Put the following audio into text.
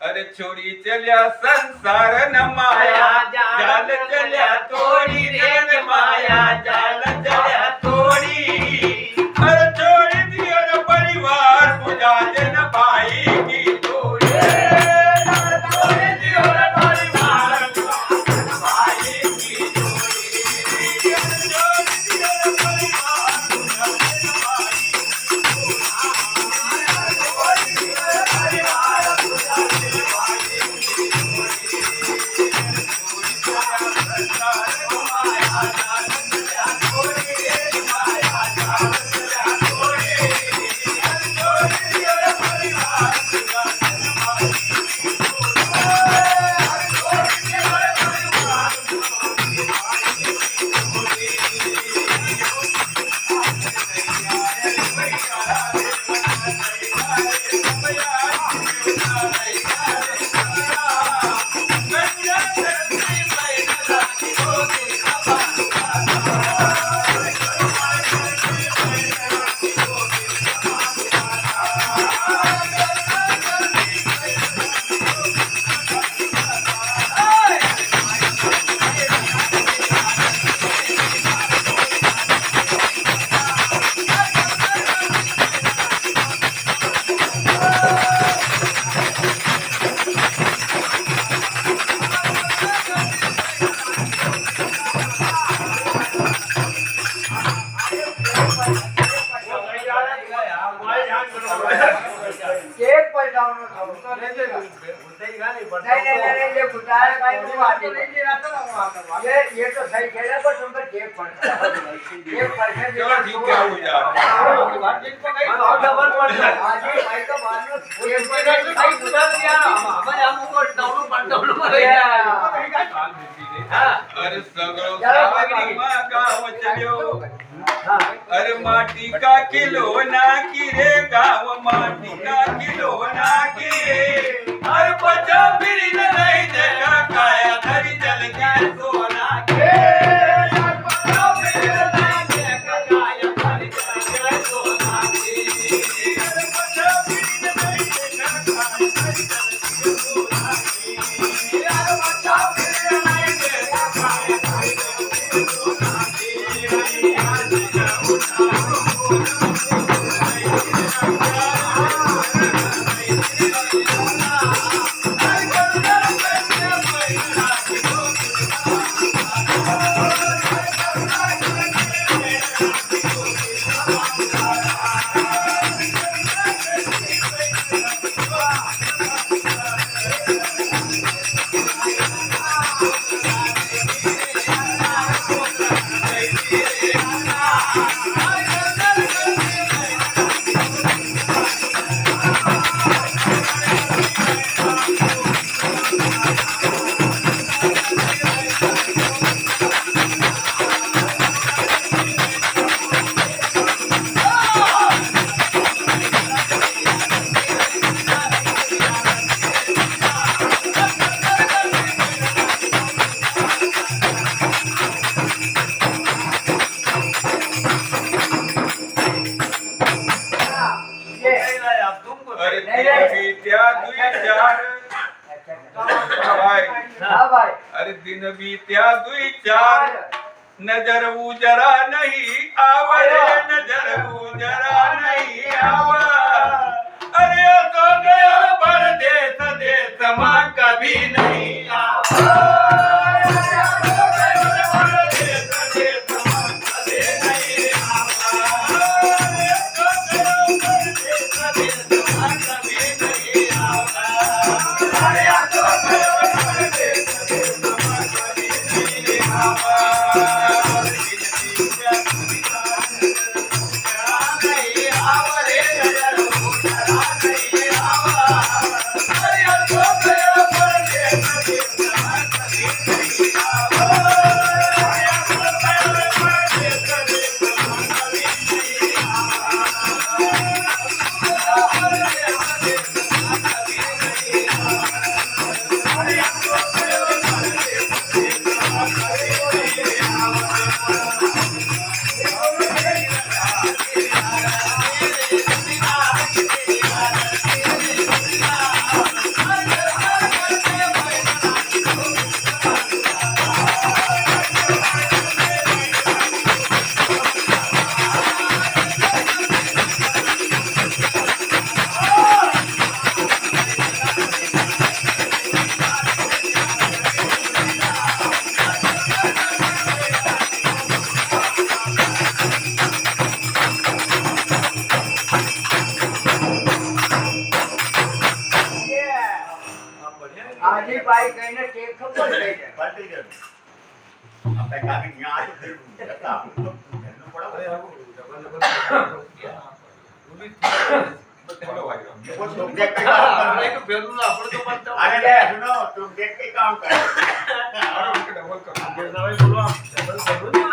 अरे छोरी चलिया संसार न माया जाल चलिया तोड़ी रे माया जाल चलिया तोड़ी अरे छोड़ी दियो न परिवार बुझा दे न भाई की तोड़ी छोड़ी दियो न परिवार बुझा दे भाई की तोड़ी छोड़ी दियो न परिवार बुझा दे भाई केक पलटावणं खाऊ नाही गुटाळ काय तू वाटे ये तो सही केला पण तुमचा केक पलटा केक पलटा चलो ठीक है हो जा डबल पलटा आजी भाई का मारनो केक पलटा भाई गुटाळ दिया हमें हमको डाउन पलटावणं अरे सगळं गाव चलो अरे माटी का किलो ना की रे गाव माटी का किलो ना की अरे बचा फिर नहीं देखा काया धरी चल के सोना के यार बचा फिर नहीं देखा काया धरी चल के सोना के अरे बचा फिर नहीं देखा काया धरी चल के सोना के यार बचा फिर नहीं देखा काया धरी चल के सोना के I भाई हाँ भाई अरे दिन बीत्या दुई चार नजर उजरा नहीं आवा रे नजर उजरा नहीं आवा अरे तो गया परदेस देश मां कभी नहीं आवा आजी बाई कहीने टेक खबर गई है પાર્ટી કર આપણે કાકી ન્યા આજો ફેરવું જતા આપણું ઘરનું પડાવો બોલો ભાઈ वो तुम देख के काम આપણે कर તો ભેગું ના આપણે તો માનતા अरे ले सुनो तुम देख के काम कर डबल कर बोलो आप डबल करो